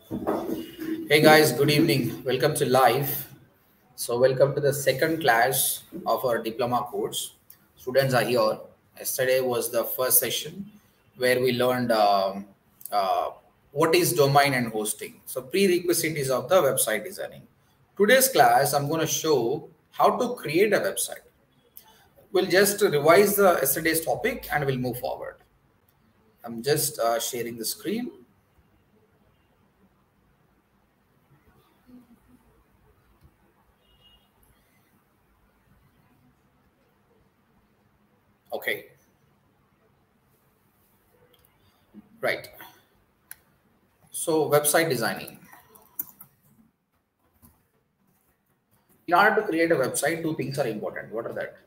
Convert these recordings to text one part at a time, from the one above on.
Hey guys, good evening. Welcome to live. So welcome to the second class of our diploma course. Students are here. Yesterday was the first session where we learned what is domain and hosting. So prerequisites of the website designing. Today's class, I'm going to show how to create a website. We'll just revise the yesterday's topic and we'll move forward. I'm just sharing the screen. Okay. Right. So website designing. In order to create a website, two things are important. What are that?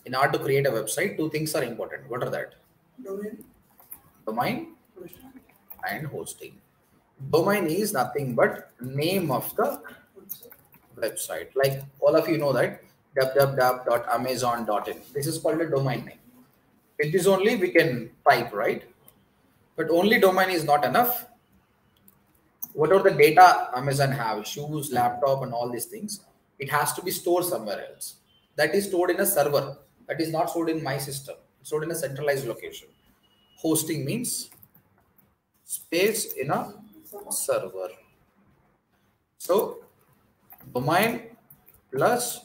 In order to create a website, two things are important. What are that? Domain and hosting. Domain is nothing but name of the website. Like all of you know that www.amazon.in. This is called a domain name. With this only we can type, right? But only domain is not enough. Whatever the data Amazon have, shoes, laptop, and all these things, it has to be stored somewhere else. That is stored in a server. That is not stored in my system. It's stored in a centralized location. Hosting means space in a server. So domain plus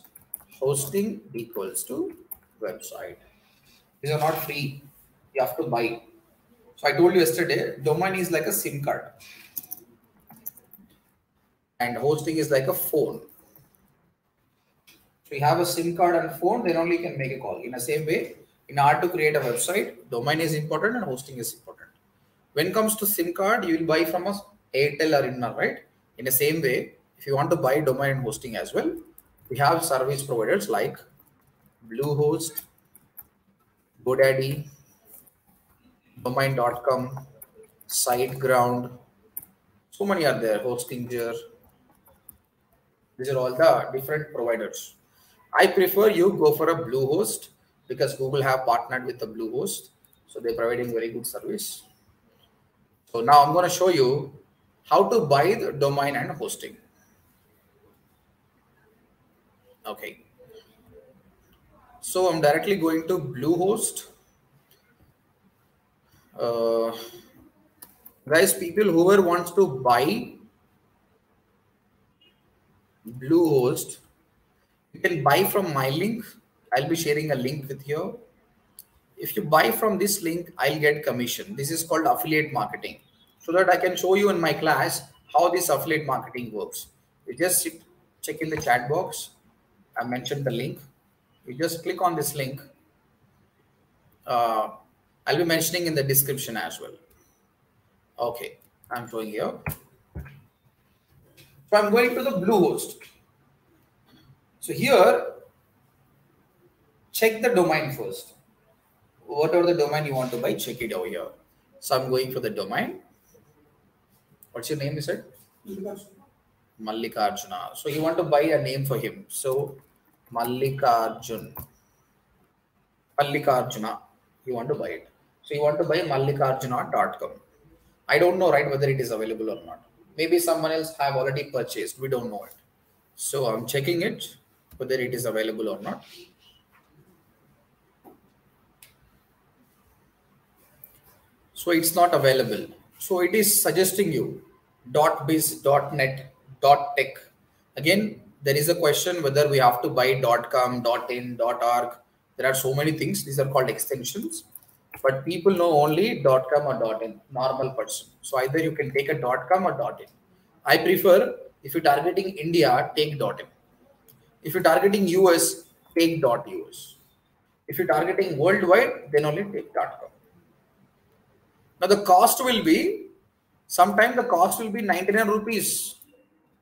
hosting equals to website. These are not free. You have to buy. So I told you yesterday, domain is like a SIM card. And hosting is like a phone. So you have a SIM card and phone, then only you can make a call. In the same way, in order to create a website, domain is important and hosting is important. When it comes to SIM card, you will buy from a Airtel or Inna, right? In the same way, if you want to buy domain and hosting as well, we have service providers like Bluehost, GoDaddy, domain.com, SiteGround. So many are there, Hostinger. These are all the different providers. I prefer you go for a Bluehost because Google have partnered with the Bluehost. So they're providing very good service. So now I'm going to show you how to buy the domain and hosting. Okay. So I'm directly going to Bluehost. Guys, people, whoever wants to buy Bluehost, you can buy from my link. I'll be sharing a link with you. If you buy from this link, I'll get commission. This is called affiliate marketing. So that I can show you in my class how this affiliate marketing works. You just check in the chat box. I mentioned the link. You just click on this link. I'll be mentioning in the description as well. Okay, I'm showing here. So I'm going to the Bluehost. So here, check the domain first. Whatever the domain you want to buy, check it over here. So I'm going for the domain. What's your name, you said? Mallikarjuna. So you want to buy a name for him. So Mallikarjuna. You want to buy it. So you want to buy mallikarjuna.com. I don't know, right, whether it is available or not. Maybe someone else have already purchased. We don't know it. So I'm checking it, whether it is available or not. So it's not available. So it is suggesting you .biz, .net, .tech. Again, there is a question whether we have to buy .com, .in, .org. There are so many things. These are called extensions. But people know only .com or .in, normal person. So either you can take a .com or .in. I prefer, if you're targeting India, take .in. If you're targeting US, take .us. If you're targeting worldwide, then only take .com. Now the cost will be, sometimes the cost will be 99 rupees,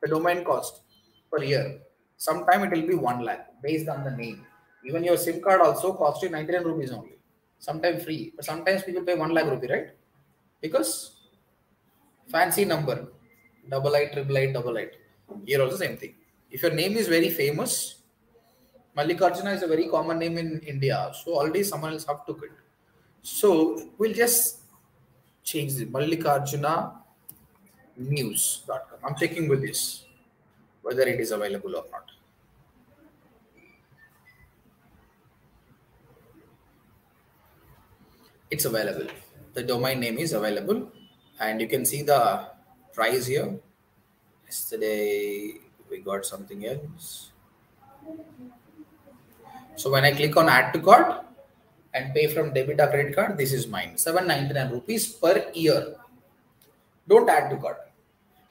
the domain cost per year. Sometime it will be 1 lakh based on the name. Even your SIM card also costs you 99 rupees only. Sometimes free, but sometimes people pay 1 lakh rupee, right? Because fancy number, 888888. Here also same thing. If your name is very famous, Mallikarjuna is a very common name in India. So already someone else have took it. So we'll just change the Mallikarjuna news.com. I'm checking with this whether it is available or not. It's available. The domain name is available, and you can see the price here. Yesterday we got something else. So when I click on add to cart and pay from debit or credit card, this is mine, 799 rupees per year. Don't add to cart,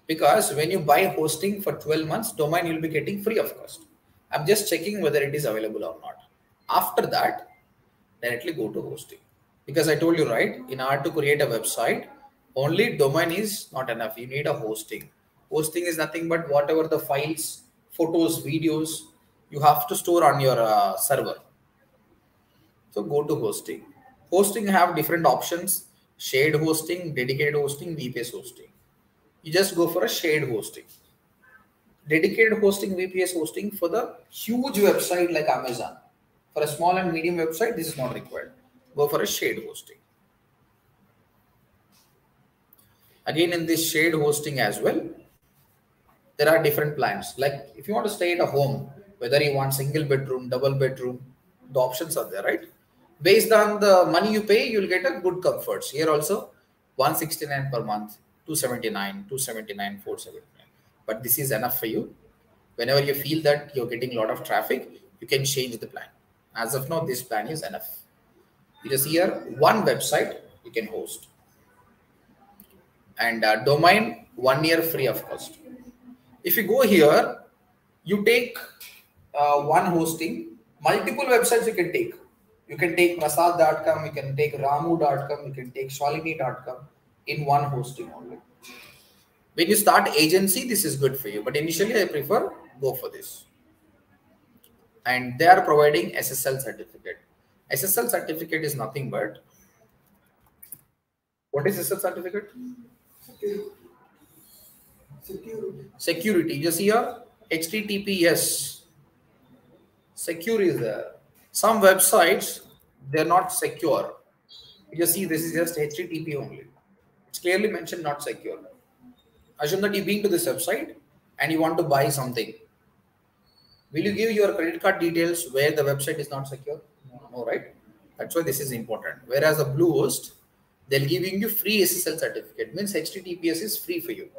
because when you buy hosting for 12 months, domain you'll be getting free of cost. I'm just checking whether it is available or not. After that, directly go to hosting, because I told you, right, in order to create a website, only domain is not enough. You need a hosting. Hosting is nothing but whatever the files, photos, videos you have to store on your server. So go to hosting. Hosting have different options: shared hosting, dedicated hosting, VPS hosting. You just go for a shared hosting. Dedicated hosting, VPS hosting for the huge website like Amazon. For a small and medium website, this is not required. Go for a shared hosting. Again, in this shared hosting as well, there are different plans. Like if you want to stay at a home, whether you want single bedroom, double bedroom, the options are there, right? Based on the money you pay, you'll get a good comforts. Here also, 169 per month, 279, 279, 479. But this is enough for you. Whenever you feel that you're getting a lot of traffic, you can change the plan. As of now, this plan is enough. You just here one website you can host, and domain 1 year free of cost. If you go here, you take one hosting, multiple websites you can take. You can take prasad.com, you can take ramu.com, you can take shalini.com in one hosting only. When you start agency, this is good for you, but initially I prefer go for this. And they are providing SSL certificate. SSL certificate is nothing but, what is SSL certificate? Security. You see here, HTTPS. Secure is there. Some websites, they're not secure. You see, this is just HTTP only. It's clearly mentioned not secure. Assume that you've been to this website and you want to buy something. Will you give your credit card details where the website is not secure? No, right? That's why this is important. Whereas the Bluehost, they'll giving you free SSL certificate. Means HTTPS is free for you.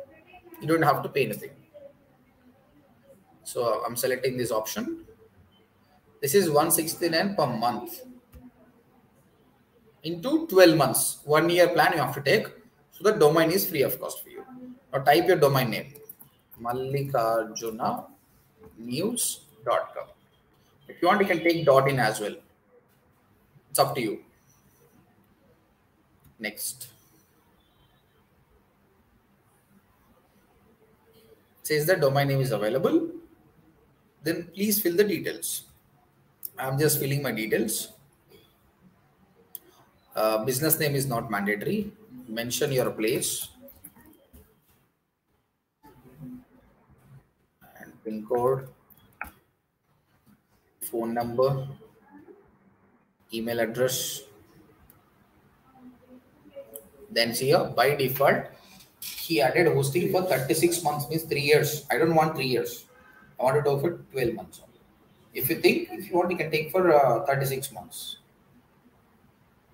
You don't have to pay anything. So I'm selecting this option. This is 169 per month. Into 12 months. 1 year plan you have to take. So the domain is free of cost for you. Now type your domain name. Mallikarjunanews.com. If you want, you can take .in as well. It's up to you. Next. It says the domain name is available. Then please fill the details. I'm just filling my details. Business name is not mandatory. Mention your place. And PIN code. Phone number. Email address. Then see here, by default, he added hosting for 36 months, means 3 years. I don't want 3 years. I want to do for 12 months only. If you want, you can take for 36 months.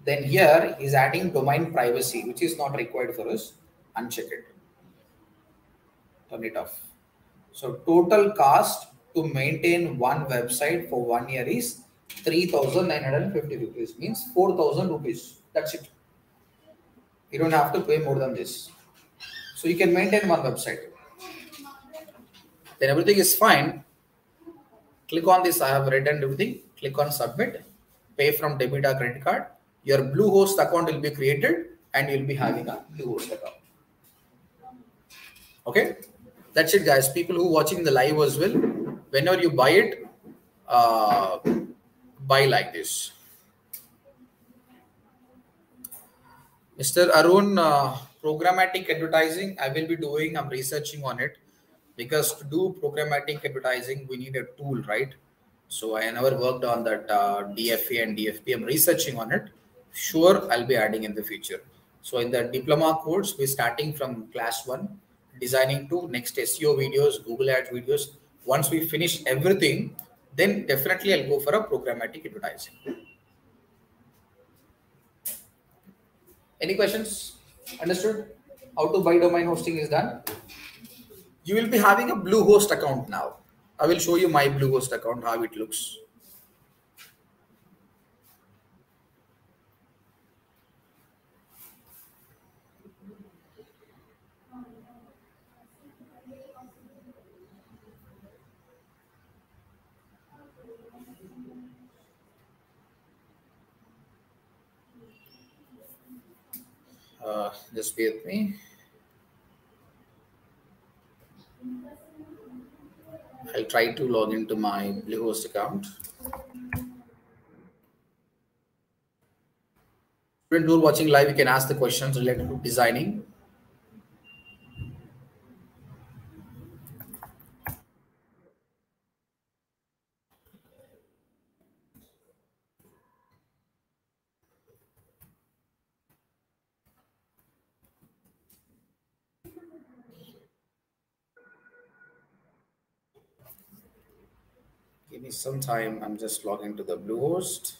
Then here he's adding domain privacy, which is not required for us. Uncheck it. Turn it off. So total cost to maintain one website for 1 year is 3,950 rupees, means 4,000 rupees. That's it. You don't have to pay more than this. So you can maintain one website. Then everything is fine. Click on this. I have written everything. Click on submit. Pay from debit or credit card. Your Bluehost account will be created and you'll be having a Bluehost account. Okay. That's it, guys. People who are watching the live as well, whenever you buy it, buy like this. Mr. Arun, programmatic advertising, I will be doing, I'm researching on it, because to do programmatic advertising, we need a tool, right? So I never worked on that DFA and DFP. I'm researching on it. Sure, I'll be adding in the future. So in the diploma course, we're starting from class 1. designing to next SEO videos, Google Ads videos. Once we finish everything, then definitely I'll go for a programmatic advertising. Any questions? Understood? How to buy domain hosting is done. You will be having a Bluehost account now. I will show you my Bluehost account, how it looks. Just be with me. I'll try to log into my Bluehost account. Students who are watching live, you can ask the questions related to designing. Give me some time. I'm just logging to the Bluehost.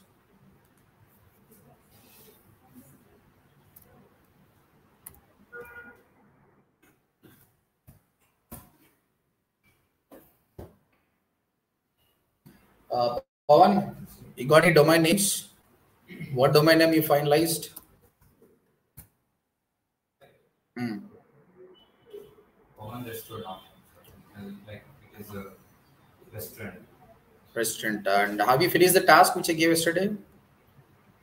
Pawan, you got any domain names? What domain name you finalized? Pawan restaurant, like it is a restaurant. Restaurant. And have you finished the task which I gave yesterday?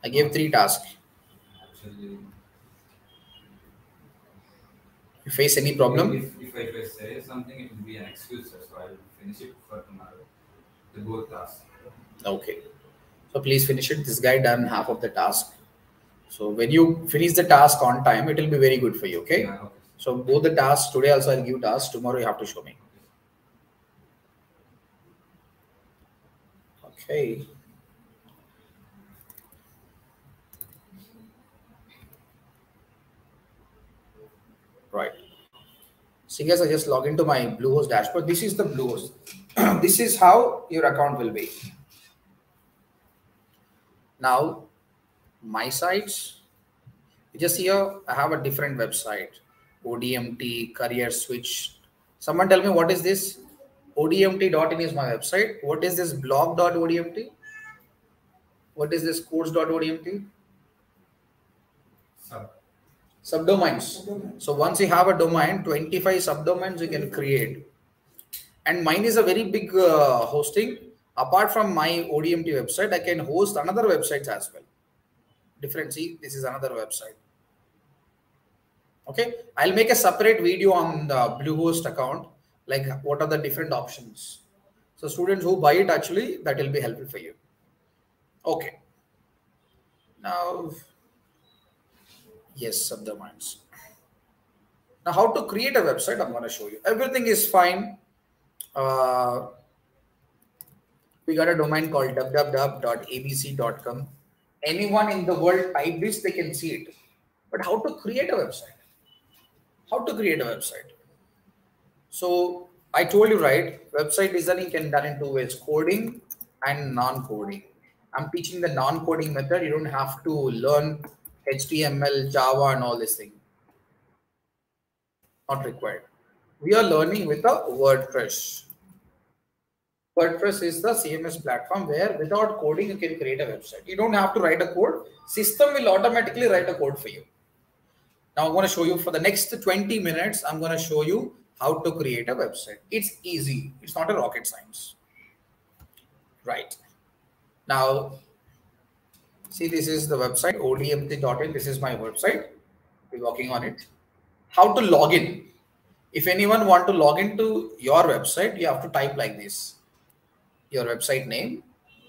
I gave 3 tasks. Actually, You face any problem? if I say something, it will be an excuse, so I'll finish it for tomorrow. The both tasks. Okay. So please finish it. This guy done half of the task. So when you finish the task on time, it will be very good for you. Okay. Yeah, okay. So both the tasks today also I'll give tasks. Tomorrow you have to show me. Okay. Right. So guys, I just log into my Bluehost dashboard. This is the Bluehost. This is how your account will be. Now, my sites. Just here, I have a different website. ODMT, Career Switch. Someone tell me what is this? ODMT.in is my website. What is this blog.odmt? What is this course.odmt? Subdomains. So once you have a domain, 25 subdomains you can create. And mine is a very big hosting. Apart from my ODMT website, I can host another websites as well. Different. See, this is another website. Okay, I'll make a separate video on the Bluehost account, like what are the different options. So students who buy it, actually, that will be helpful for you. Okay. Now, yes, subdomains. Now, how to create a website, I'm going to show you. Everything is fine. We got a domain called www.abc.com. Anyone in the world type this, they can see it. But how to create a website? How to create a website? So I told you, right, website designing can be done in 2 ways, coding and non-coding. I'm teaching the non-coding method. You don't have to learn HTML, Java, and all this thing. Not required. We are learning with a WordPress. WordPress is the CMS platform where without coding, you can create a website. You don't have to write a code. System will automatically write a code for you. Now I'm going to show you for the next 20 minutes, I'm going to show you how to create a website. It's easy. It's not a rocket science. Right. Now, see, this is the website, odmt.in. This is my website. We're working on it. How to log in. If anyone want to log into your website, you have to type like this. Your website name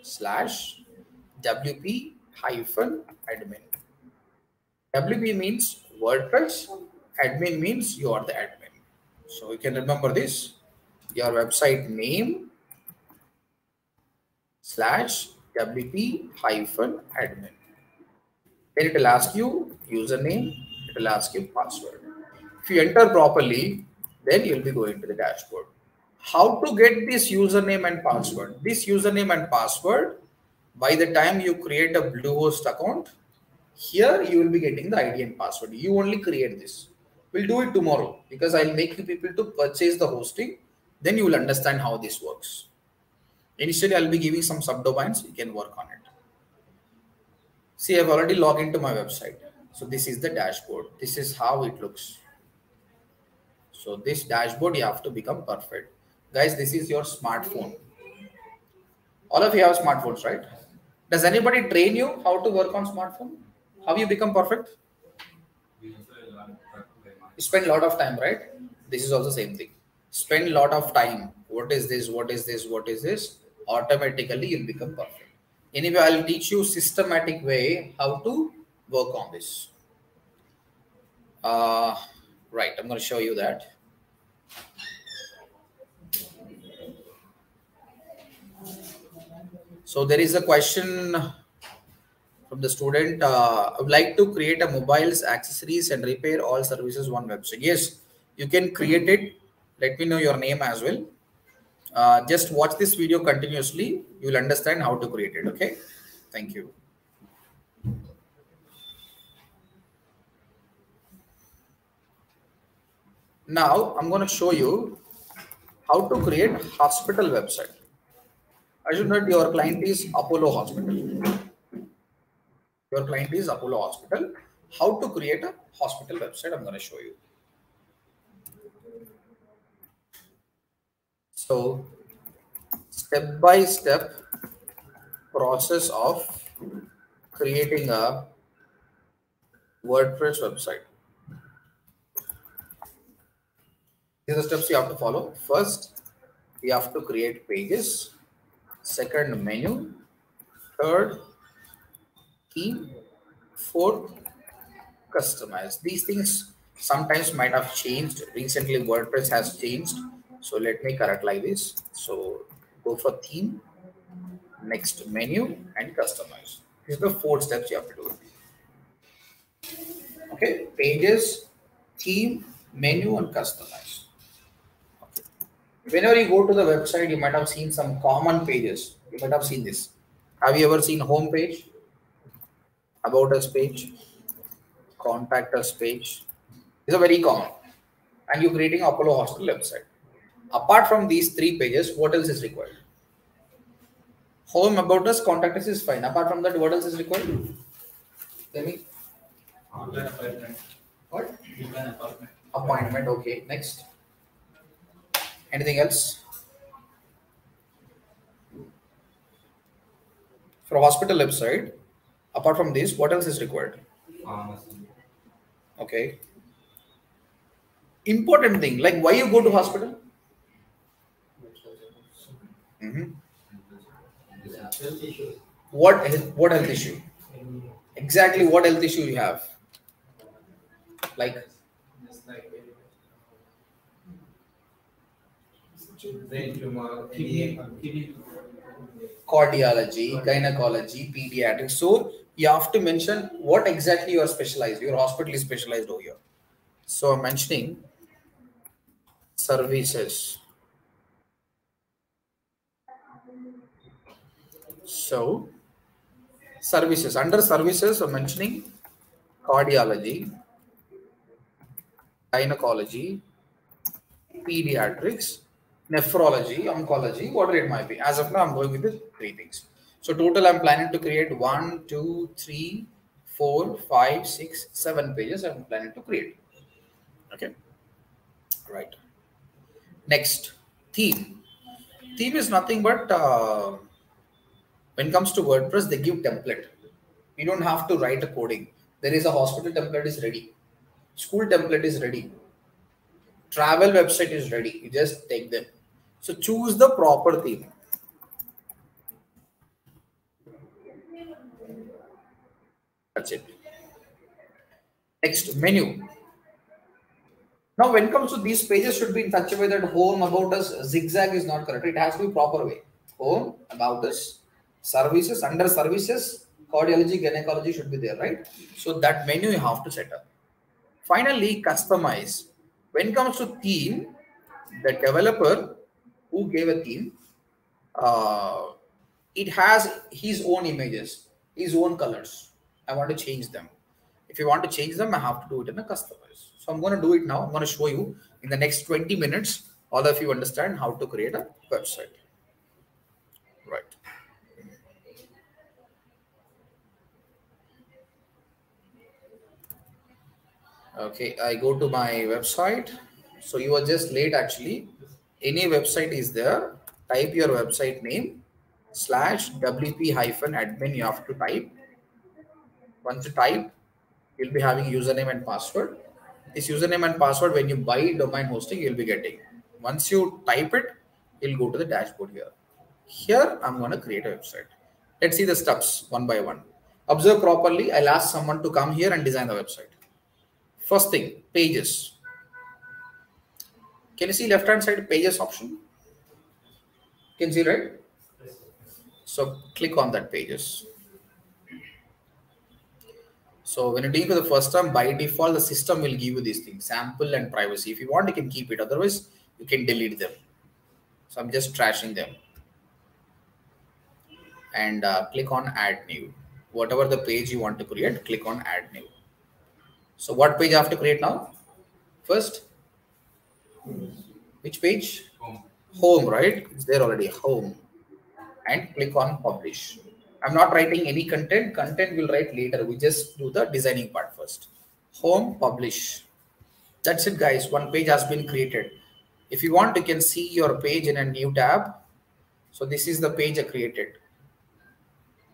/wp-admin. WP means WordPress. Admin means you are the admin. So you can remember this. Your website name /wp-admin. Then it will ask you username. It will ask you password. If you enter properly, Then you'll be going to the dashboard. How to get this username and password? This username and password, by the time you create a Bluehost account, here you will be getting the ID and password. You only create this. We'll do it tomorrow because I'll make you people to purchase the hosting. Then you will understand how this works. Initially, I'll be giving some subdomains. You can work on it. See, I've already logged into my website. So this is the dashboard. This is how it looks. So this dashboard, you have to become perfect. Guys, this is your smartphone. All of you have smartphones, right? Does anybody train you how to work on smartphone? How you become perfect? You spend a lot of time, right? This is also same thing. Spend a lot of time. What is this? What is this? What is this? Automatically, you'll become perfect. Anyway, I'll teach you systematic way how to work on this. Right, I'm going to show you that. So there is a question from the student. I would like to create a mobiles, accessories, and repair all services one website. Yes, you can create it. Let me know your name as well. Just watch this video continuously. You will understand how to create it. Okay. Thank you. Now I'm going to show you how to create hospital website. I should note your client is Apollo Hospital. Your client is Apollo Hospital. How to create a hospital website, I'm going to show you. So, step-by-step process of creating a WordPress website. These are the steps you have to follow. First, we have to create pages. Second, menu. Third, theme. Fourth, customize. These things sometimes might have changed. Recently, WordPress has changed. So let me correct like this. So go for theme, next menu, and customize. These are the 4 steps you have to do. Okay, pages, theme, menu, and customize. Okay. Whenever you go to the website, you might have seen some common pages. You might have seen this. Have you ever seen home page, about us page, contact us page? These are very common. And you're creating Apollo Hospital website. Apart from these 3 pages, what else is required? Home, about us, contact us is fine. Apart from that, what else is required? Tell me. Online appointment. What? Online appointment. Appointment. Okay. Next. Anything else? For a hospital website, apart from this, what else is required? Pharmacy. Okay. Important thing, like why you go to hospital? Health issues. What health issue? Exactly what health issue you have? Like Brain tumor, kidney. cardiology, gynecology, pediatrics. So you have to mention what exactly you are specialized. Your hospital is specialized over here. So I'm mentioning services. So services, under services, I'm mentioning cardiology, gynecology, pediatrics, nephrology, oncology, whatever it might be. As of now, I'm going with the 3 things. So total, I'm planning to create 1, 2, 3, 4, 5, 6, 7 pages. I'm planning to create. Okay. Right. Next, theme. Theme is nothing but when it comes to WordPress, they give template. You don't have to write a coding. There is a hospital template is ready. School template is ready. Travel website is ready. You just take them. So choose the proper theme. That's it. Next, menu. Now, when it comes to these pages, should be in such a way that home, about us, zigzag is not correct. It has to be proper way. Home, about us, services, under services, cardiology, gynecology should be there, right? So that menu you have to set up. Finally, customize. When it comes to theme, the developer who gave a theme, it has his own images, his own colors. I want to change them. If you want to change them, I have to do it in a customize. So I'm going to do it now. I'm going to show you in the next 20 minutes. All of you understand how to create a website. Right. Okay, I go to my website. So you are just late actually. Any website is there. Type your website name /wp-admin. You have to type. Once you type, you'll be having username and password. This username and password, when you buy domain hosting, you'll be getting. Once you type it, you'll go to the dashboard here. Here, I'm going to create a website. Let's see the steps one by one. Observe properly. I'll ask someone to come here and design the website. First thing, pages. Can you see left-hand side pages option? Can you see, right? So click on that pages. So when you're doing for the first time, by default, the system will give you these things, sample and privacy. If you want, you can keep it. Otherwise, you can delete them. So I'm just trashing them. And click on add new. Whatever the page you want to create, click on add new. So what page I have to create now? First, which page? Home, right? It's there already, home. And click on publish. I'm not writing any content. Content we'll write later. We just do the designing part first. Home, publish. That's it, guys. One page has been created. If you want, you can see your page in a new tab. So this is the page I created.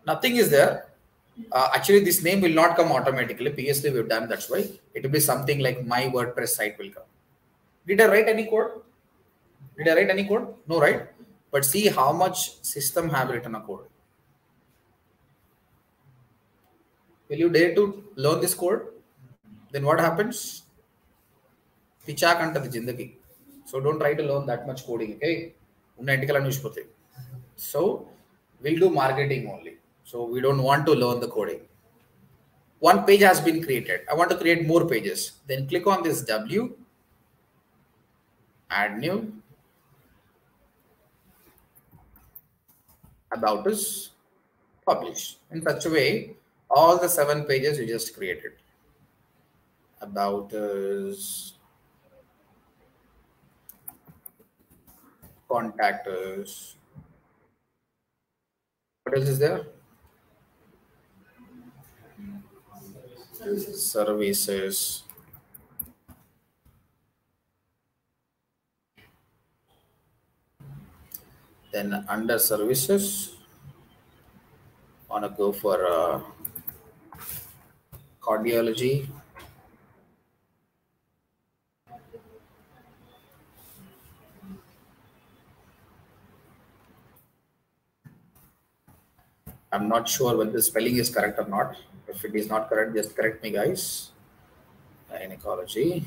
Nothing is there. Actually, this name will not come automatically. Previously, we've done. That's why it will be something like my WordPress site will come. Did I write any code? Did I write any code? No, right? But see how much system have written a code. Will you dare to learn this code? Then what happens? So don't try to learn that much coding, okay? So we'll do marketing only. So we don't want to learn the coding. One page has been created. I want to create more pages. Then click on this W, add new, about us, publish. In such a way, all the 7 pages you just created. About us, contact us. What else is there? Services. Then under services, want to go for cardiology. I'm not sure whether the spelling is correct or not. If it is not correct, just correct me, guys. Gynecology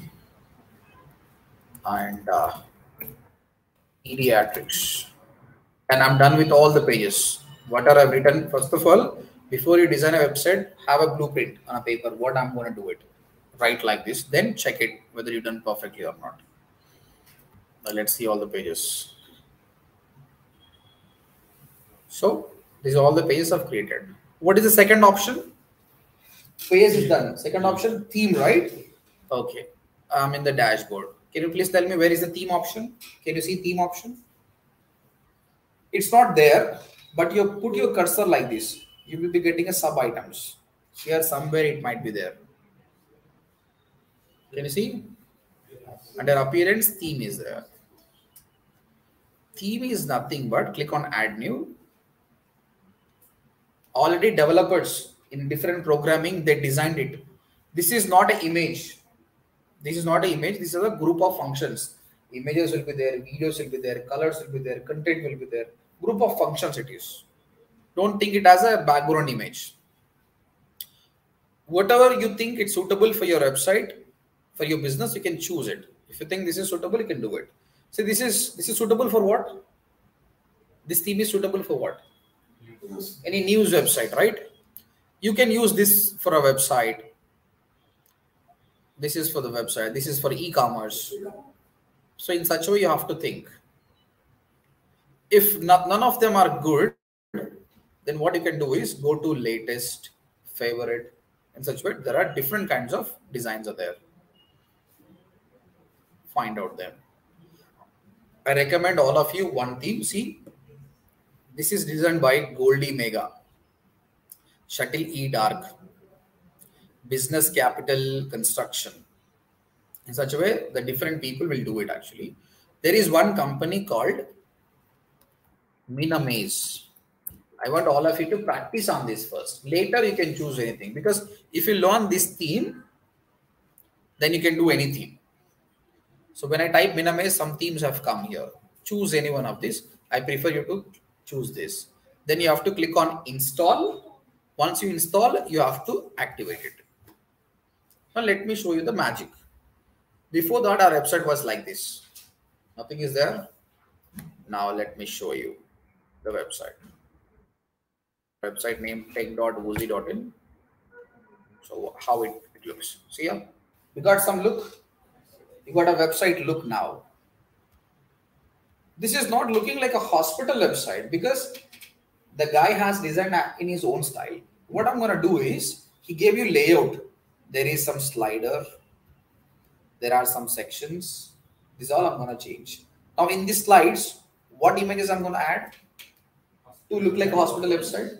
and pediatrics. And I'm done with all the pages. What are I've written? First of all, before you design a website, have a blueprint on a paper. What I'm going to do it. Write like this. Then check it whether you've done perfectly or not. Now let's see all the pages. So these are all the pages I've created. What is the second option? Page is done. Second option, theme, right? Okay. I'm in the dashboard. Can you please tell me where is the theme option? Can you see theme option? It's not there, but you put your cursor like this. You will be getting a sub items. Here somewhere it might be there. Can you see? Under appearance, theme is there. Theme is nothing but click on add new. Already developers in different programming, they designed it. This is not an image. This is not an image. This is a group of functions. Images will be there, videos will be there, colors will be there, content will be there. Group of functions it is. Don't think it as a background image. Whatever you think it's suitable for your website, for your business, you can choose it. If you think this is suitable, you can do it. So this is suitable for what? This theme is suitable for what? Any news website, right? You can use this for a website. This is for the website. This is for e-commerce. So in such a way, you have to think. If none of them are good, then what you can do is go to latest, favorite. In such way, there are different kinds of designs are there. Find out them. I recommend all of you one theme. See, this is designed by Goldie Mega, Shuttle E Dark, Business Capital Construction. In such a way, the different people will do it actually. There is one company called Minamaze. I want all of you to practice on this first. Later, you can choose anything, because if you learn this theme, then you can do any theme. So when I type Minamaze, some themes have come here. Choose any one of these. I prefer you to choose this. Then you have to click on install. Once you install, you have to activate it. Now let me show you the magic. Before that, our website was like this. Nothing is there. Now let me show you the website. Website name tech.woozy.in. So how it looks. See here? We got some look. You got a website look now. This is not looking like a hospital website because the guy has designed in his own style. What I'm going to do is, he gave you layout. There is some slider. There are some sections. This is all I'm going to change. Now in these slides, what images I'm going to add to look like a hospital website?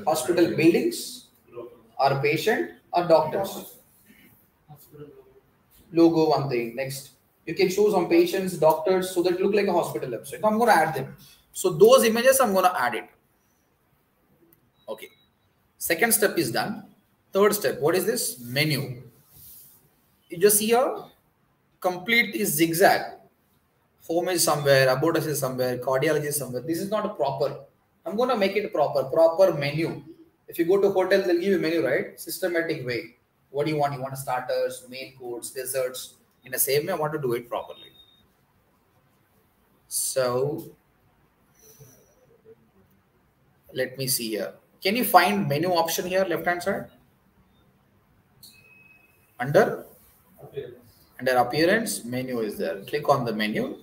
Hospital buildings, or patient, or doctors. Logo, one thing. Next, you can show some patients, doctors, so that it look like a hospital website. So I'm going to add them. So those images, I'm going to add it. Okay. Second step is done. Third step, what is this? Menu. You just see here, complete is zigzag. Home is somewhere, about us is somewhere, cardiology is somewhere. This is not a proper. I'm going to make it proper menu. If you go to hotel, they'll give you a menu, right? Systematic way. What do you want? You want starters, main course, desserts. In the same way, I want to do it properly. So let me see here. Can you find menu option here, left hand side? Under appearance, menu is there. Click on the menu.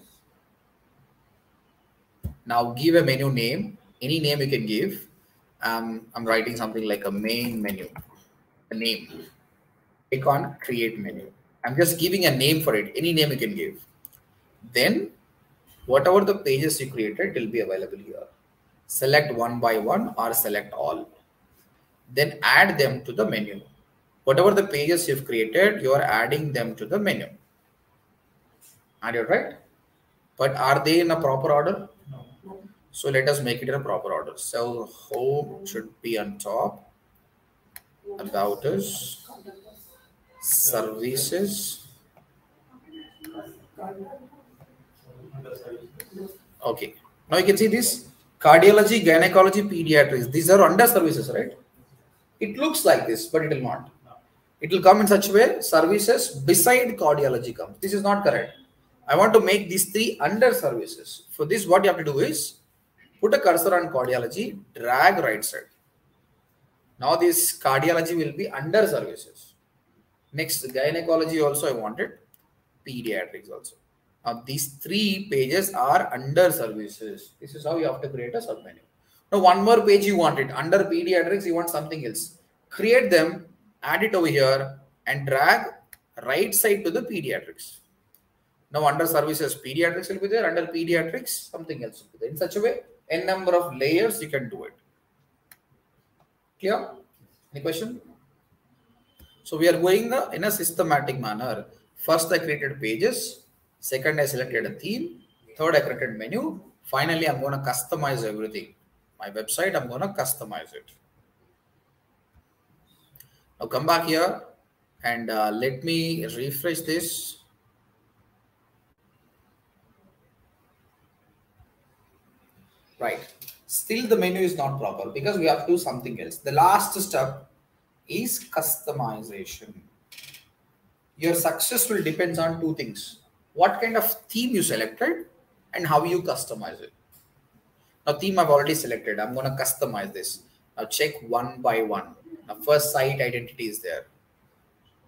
Now give a menu name. Any name you can give. I'm writing something like a main menu. A name. Click on create menu. I'm just giving a name for it. Any name you can give. Then whatever the pages you created will be available here. Select one by one or select all. Then add them to the menu. Whatever the pages you've created, you are adding them to the menu. Are you right? But are they in a proper order? No. So let us make it in a proper order. So home should be on top. About us. Services. Okay. Now you can see this. Cardiology, gynecology, pediatrics. These are under services, right? It looks like this, but it will not. It will come in such a way, services beside cardiology comes. This is not correct. I want to make these three under services. For this, what you have to do is put a cursor on cardiology, drag right side. Now this cardiology will be under services. Next, gynecology also I wanted, pediatrics also. Now these three pages are under services. This is how you have to create a submenu. Now one more page you want it, under pediatrics you want something else. Create them, add it over here and drag right side to the pediatrics. Now under services, pediatrics will be there, under pediatrics, something else will be there. In such a way, n number of layers you can do it. Clear? Any question? So we are going in a systematic manner. First I created pages, second I selected a theme, third I created menu, finally I'm going to customize everything. My website, I'm going to customize it. Now come back here and let me refresh this. Right. Still the menu is not proper because we have to do something else. The last step is customization. Your success will depend on two things. What kind of theme you selected and how you customize it. Now theme I've already selected. I'm going to customize this. Now check one by one. Now first site identity is there.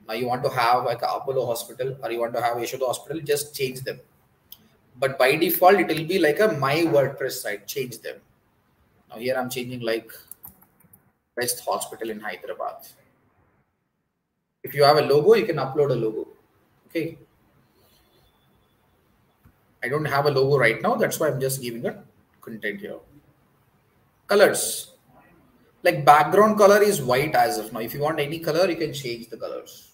Now you want to have like a Apollo hospital or you want to have Yashoda hospital, just change them. But by default, it will be like a my WordPress site, change them. Now here I'm changing like Best Hospital in Hyderabad. If you have a logo, you can upload a logo. Okay. I don't have a logo right now. That's why I'm just giving a content here. Colors. Like background color is white as of now. If you want any color, you can change the colors.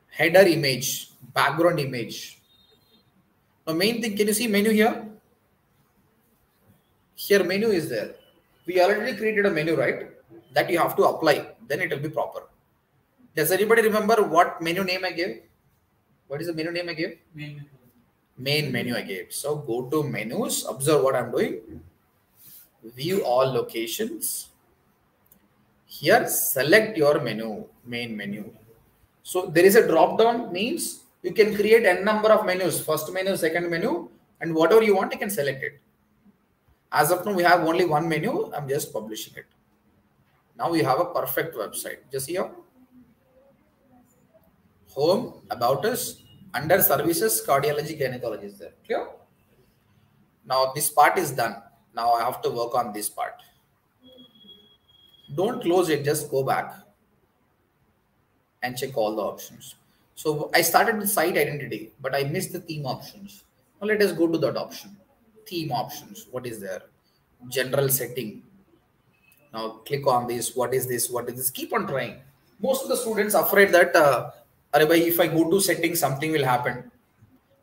Header image, background image. Now main thing, can you see menu here? Here menu is there. We already created a menu, right? That you have to apply. Then it will be proper. Does anybody remember what menu name I gave? What is the menu name I gave? Main menu I gave. So go to menus, observe what I'm doing. View all locations. Here select your menu, main menu. So there is a drop down, means you can create n number of menus, first menu, second menu, and whatever you want, you can select it. As of now, we have only one menu. I'm just publishing it. Now we have a perfect website. Just here. Home, about us, under services, cardiology, gynecology is there. Clear? Now this part is done. Now I have to work on this part. Don't close it, just go back and check all the options. So I started with site identity, but I missed the theme options. Now let us go to that option. Theme options. What is there? General setting. Now click on this. What is this? What is this? Keep on trying. Most of the students are afraid that if I go to settings, something will happen.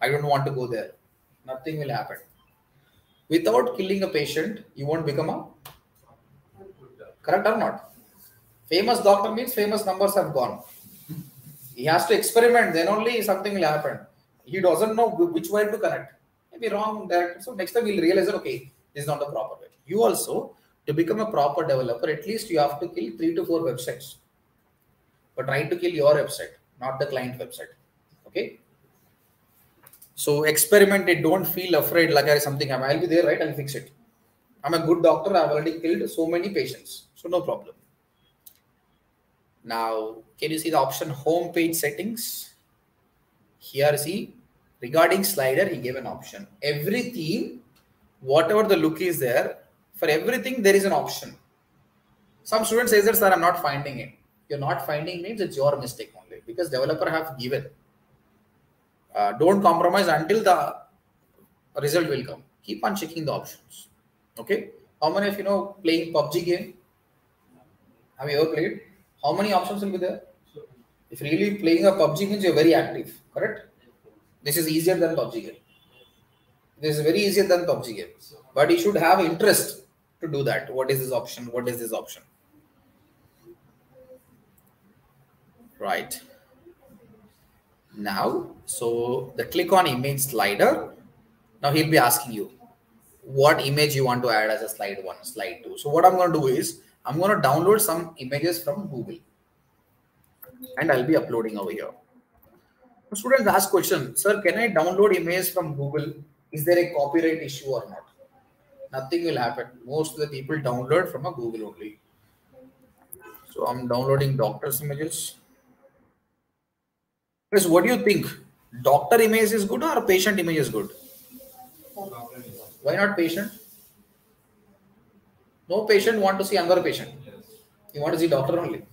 I don't want to go there. Nothing will happen. Without killing a patient, you won't become a correct or not? Famous doctor means famous numbers have gone. He has to experiment, then only something will happen. He doesn't know which way to connect. Maybe wrong direction. So next time he'll realize that, okay, this is not the proper way. You also, to become a proper developer, at least you have to kill 3 to 4 websites. But try to kill your website, not the client website. Okay. So experiment it. Don't feel afraid like something. I'll be there, right? I'll fix it. I'm a good doctor. I've already killed so many patients. So no problem. Now, can you see the option home page settings? Here, see, regarding slider, he gave an option. Every theme, whatever the look is there, for everything, there is an option. Some students say that, sir, I'm not finding it. You're not finding means it's your mistake only, because developer have given. Don't compromise until the result will come. Keep on checking the options. Okay. How many of you know playing PUBG game? Have you ever played? How many options will be there? If really playing a PUBG means you're very active, correct? This is easier than PUBG game. This is very easier than PUBG game. But you should have interest to do that. What is this option? What is this option? Right. Now, so the click on image slider. Now he'll be asking you what image you want to add as a slide 1, slide 2. So what I'm going to do is I'm going to download some images from Google and I'll be uploading over here. Students ask question, sir, can I download images from Google? Is there a copyright issue or not? Nothing will happen. Most of the people download from a Google only. So I'm downloading doctor's images. Chris, what do you think? Doctor image is good or patient image is good? Why not patient? No patient want to see another patient. You want to see doctor only.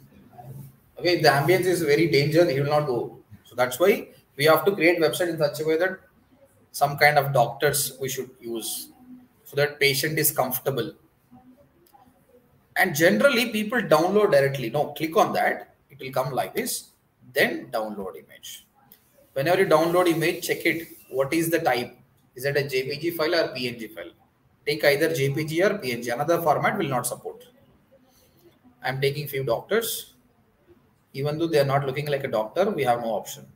Okay, if the ambience is very dangerous, he will not go. So that's why we have to create website in such a way that some kind of doctors we should use so that patient is comfortable. And generally people download directly. No, click on that. It will come like this. Then download image. Whenever you download image, check it. What is the type? Is it a JPG file or PNG file? Take either JPG or PNG. Another format will not support. I'm taking few doctors. Even though they are not looking like a doctor, we have no option.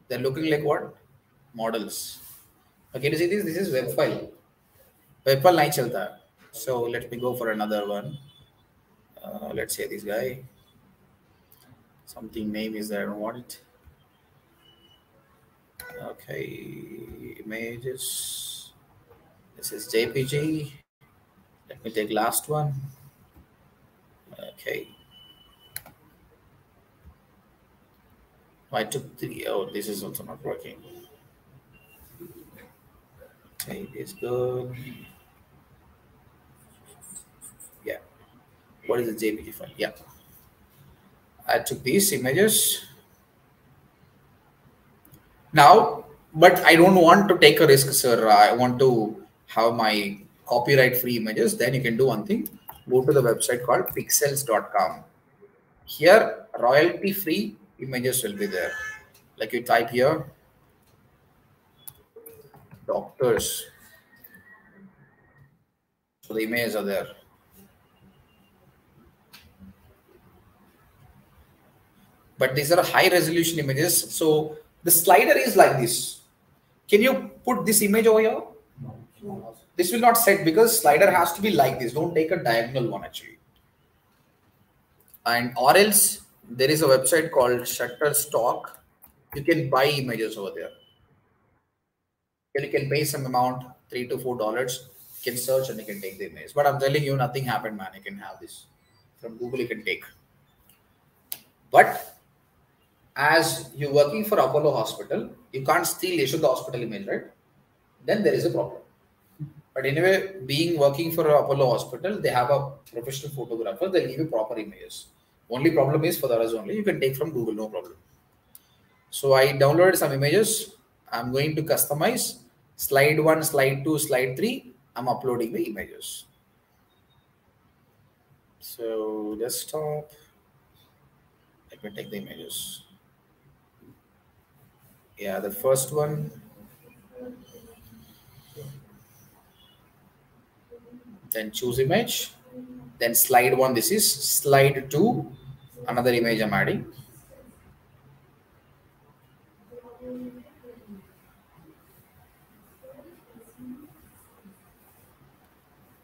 They're looking like what? Models. Okay, you see this? This is web file. Web file nahi chalta. So let me go for another one. Let's say this guy. Something name is there. I don't want it. Okay, images. This is JPG. Let me take last one. Okay, I took 3. Oh, this is also not working. Okay, it is good. Yeah. What is the JPG file? Yeah. I took these images. Now, but I don't want to take a risk, sir. I want to have my copyright free images. Then you can do one thing. Go to the website called pixels.com. Here, royalty free images will be there. Like you type here, doctors. So the images are there. But these are high resolution images. So the slider is like this. Can you put this image over here? No. This will not set because slider has to be like this. Don't take a diagonal one actually. And or else there is a website called Shutterstock. You can buy images over there. You can pay some amount, $3 to $4. You can search and you can take the image. But I'm telling you, nothing happened, man. You can have this from Google. You can take. But as you're working for Apollo Hospital, you can't steal Yashoda Hospital image, right? Then there is a problem. But anyway, being working for Apollo Hospital, they have a professional photographer. They'll give you proper images. Only problem is for the others only. You can take from Google, no problem. So I downloaded some images. I'm going to customize slide 1, slide 2, slide 3. I'm uploading the images. So desktop. Let me take the images. Yeah, the first one. Then choose image. Then slide 1. This is slide 2. Another image I'm adding.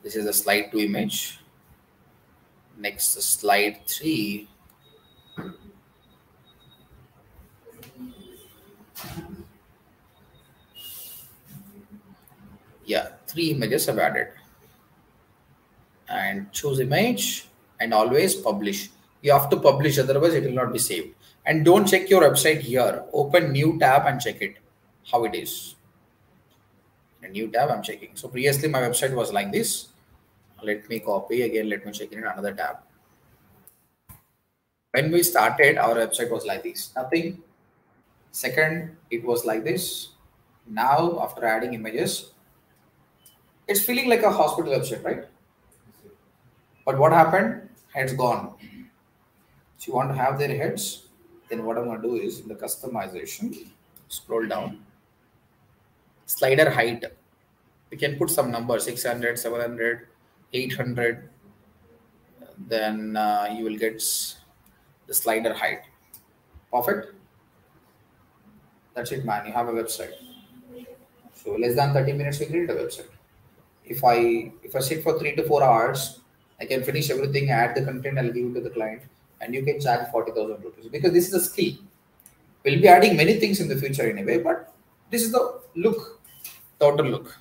This is the slide 2 image. Next, slide 3. Yeah, 3 images I've added. And choose image and always publish. You have to publish, otherwise it will not be saved. And don't check your website here. Open new tab and check it, how it is. In a new tab, I'm checking. So previously my website was like this. Let me copy again. Let me check in another tab. When we started, our website was like this. Nothing. Second, it was like this. Now, after adding images, it's feeling like a hospital website, right? But what happened? Heads gone. So you want to have their heads, then what I'm going to do is in the customization, scroll down, slider height. We can put some number, 600, 700, 800. Then you will get the slider height. Perfect. That's it, man. You have a website. So less than 30 minutes, we create a website. If I sit for 3 to 4 hours, I can finish everything, add the content, I'll give it to the client, and you can charge 40,000 rupees because this is a skill. We'll be adding many things in the future anyway, but this is the look, total look.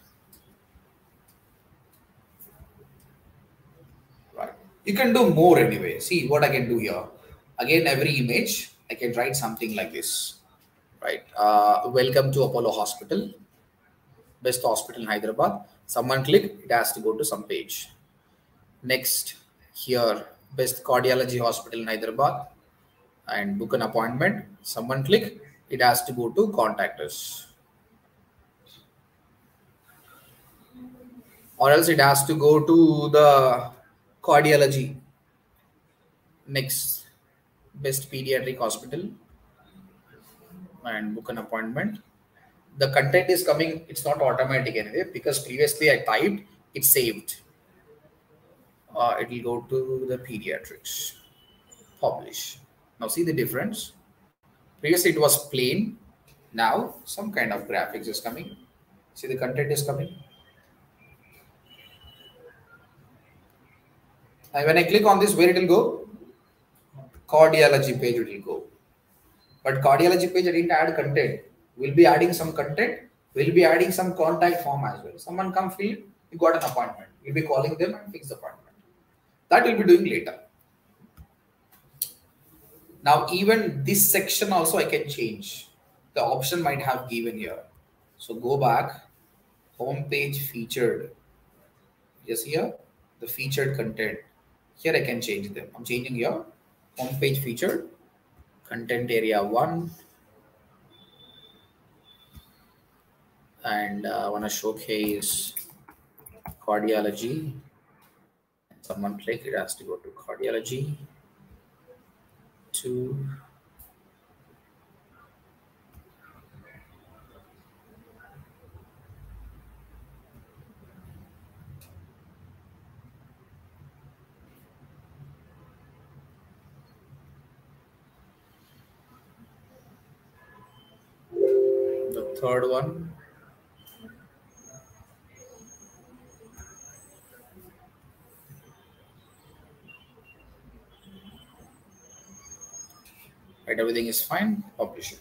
Right. You can do more anyway. See what I can do here. Again, every image, I can write something like this. Right. Welcome to Apollo Hospital. Best hospital in Hyderabad. Someone click, it has to go to some page. Next, here, best cardiology hospital in Hyderabad, and book an appointment. Someone click, it has to go to contact us. Or else it has to go to the cardiology. Next, best pediatric hospital, and book an appointment. The content is coming, it's not automatic anyway, because previously I typed, it saved. It will go to the pediatrics. Publish. Now see the difference. Previously it was plain. Now some kind of graphics is coming. See the content is coming. And when I click on this, where it will go? Cardiology page it will go. But cardiology page I didn't add content. We'll be adding some content. We'll be adding some contact form as well. Someone come fill, you got an appointment. You'll be calling them and fix the appointment. That will be doing later. Now even this section also I can change. The option might have given here. So go back, home page featured. Just here, the featured content. Here I can change them. I'm changing here, home page featured, content area 1, and I want to showcase cardiology. Someone click, it has to go to cardiology. 2. The third one. Right, everything is fine. Publish it.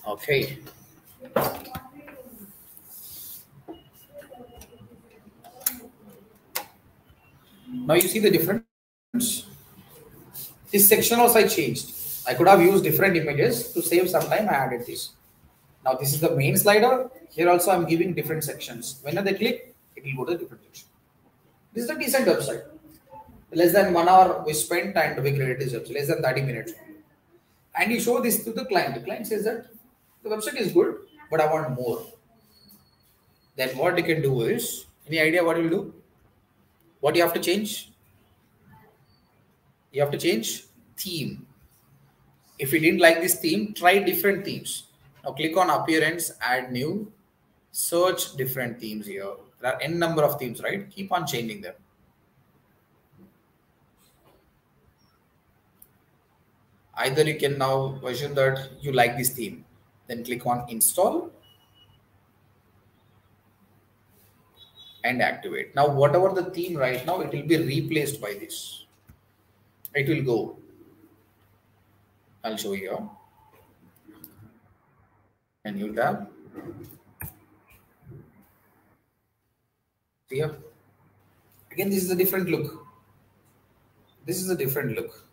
Okay. Now you see the difference. This section also I changed. I could have used different images to save some time. I added this. Now this is the main slider. Here also I'm giving different sections. Whenever they click, it will go to the different section. This is a decent website. Less than 1 hour we spent and we created this website. Less than 30 minutes. And you show this to the client. The client says that the website is good, but I want more. Then what you can do is, any idea what you'll do? What you have to change? You have to change theme. If you didn't like this theme, try different themes. Now click on appearance, add new, search different themes here. There are n number of themes, right? Keep on changing them. Either you can now version that you like this theme, then click on install and activate. Now whatever the theme right now, it will be replaced by this. It will go. I'll show you. A new tab. Here. Again, this is a different look. This is a different look.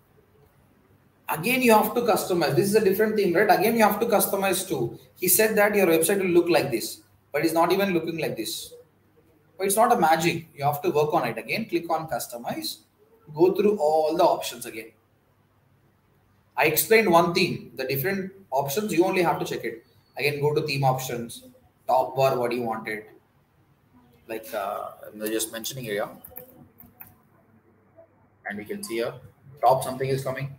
Again, you have to customize. This is a different theme, right? Again, you have to customize too. He said that your website will look like this, but it's not even looking like this. But it's not a magic. You have to work on it. Again, click on customize. Go through all the options again. I explained one theme. The different options, you only have to check it. Again, go to theme options. Top bar, what do you want it? Like I'm just mentioning here. And we can see here, top something is coming.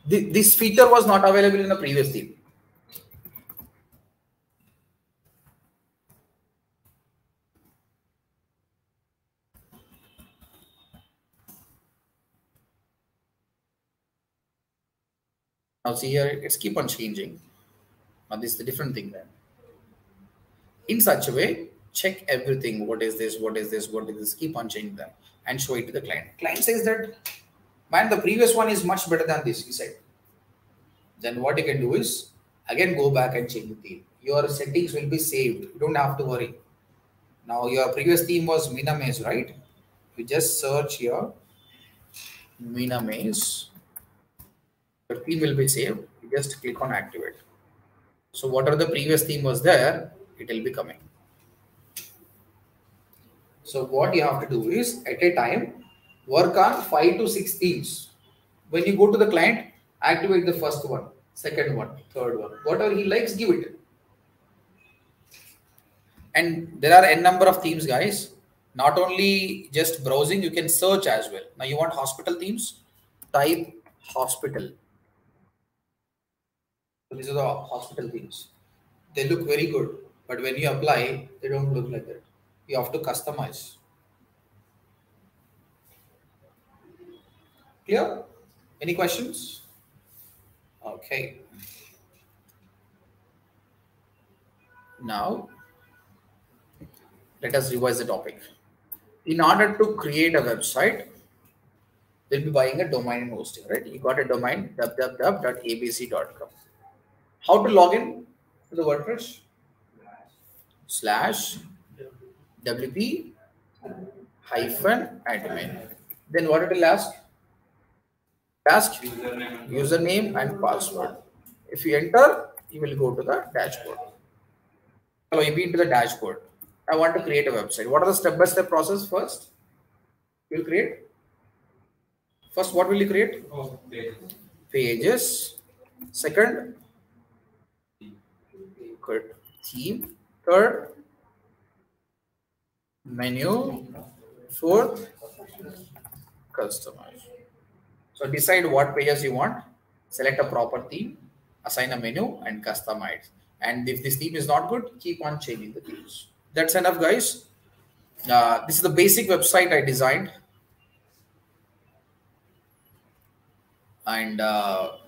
This feature was not available in the previous theme. Now see here, it's keep on changing. Now this is the different thing then. In such a way, check everything. What is this? What is this? What is this? Keep on changing them and show it to the client. Client says that, man, the previous one is much better than this, he said. Then what you can do is, again, go back and change the theme. Your settings will be saved. You don't have to worry. Now your previous theme was Mina Maze, right? You just search here, Mina Maze. Your theme will be saved. You just click on activate. So whatever the previous theme was there, it will be coming. So what you have to do is, at a time, work on 5 to 6 themes. When you go to the client, activate the first one, second one, third one. Whatever he likes, give it. And there are n number of themes, guys. Not only just browsing, you can search as well. Now you want hospital themes? Type hospital. So these are the hospital themes. They look very good, but when you apply, they don't look like that. You have to customize. Clear? Any questions? Okay. Now, let us revise the topic. In order to create a website, we'll be buying a domain and hosting, right? You got a domain www.abc.com. How to log in to the WordPress? / WP -admin. Then what it will ask? Username and password. If you enter, you will go to the dashboard. So you be into the dashboard. I want to create a website. What are the step-by-step process? First, you will create. First, what will you create? Pages. Second, good. Theme. Third, menu. Fourth, customize. So decide what pages you want. Select a proper theme. Assign a menu and customize. And if this theme is not good, keep on changing the themes. That's enough, guys. This is the basic website I designed. And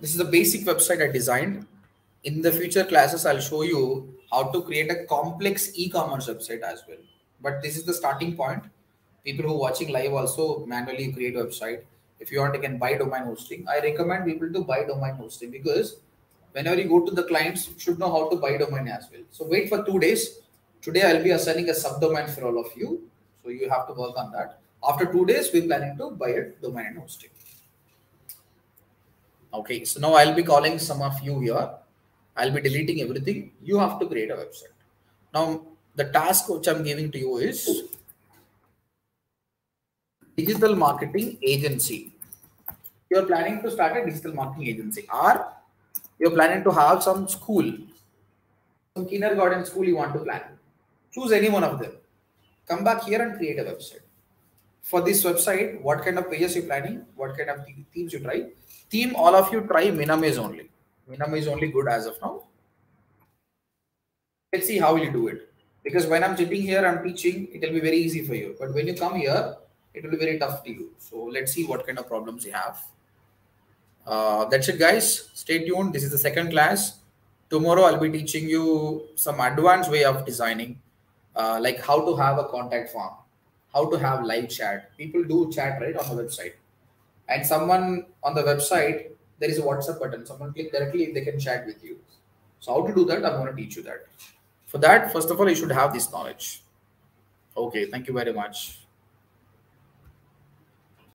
this is the basic website I designed. In the future classes, I'll show you how to create a complex e-commerce website as well. But this is the starting point. People who are watching live also manually create a website. If you want, you can buy domain hosting. I recommend people to buy domain hosting because whenever you go to the clients, you should know how to buy domain as well. So wait for 2 days. Today, I'll be assigning a subdomain for all of you. So you have to work on that. After 2 days, we're planning to buy a domain and hosting. Okay, so now I'll be calling some of you here. I'll be deleting everything. You have to create a website. Now, the task which I'm giving to you is digital marketing agency. You're planning to start a digital marketing agency, or you're planning to have some school, some kindergarten school you want to plan. Choose any one of them. Come back here and create a website. For this website, what kind of pages you're planning? What kind of themes you try? Theme, all of you try Minimize only. Minimize only good as of now. Let's see how you do it. Because when I'm sitting here, I'm teaching, it will be very easy for you. But when you come here, it will be very tough to you. So let's see what kind of problems you have. That's it, guys. Stay tuned. This is the second class. Tomorrow, I'll be teaching you some advanced way of designing, like how to have a contact form, how to have live chat. People do chat, right, on the website. And someone on the website, there is a WhatsApp button. Someone click directly, they can chat with you. So how to do that, I'm going to teach you that. For that, first of all, you should have this knowledge. Okay, thank you very much.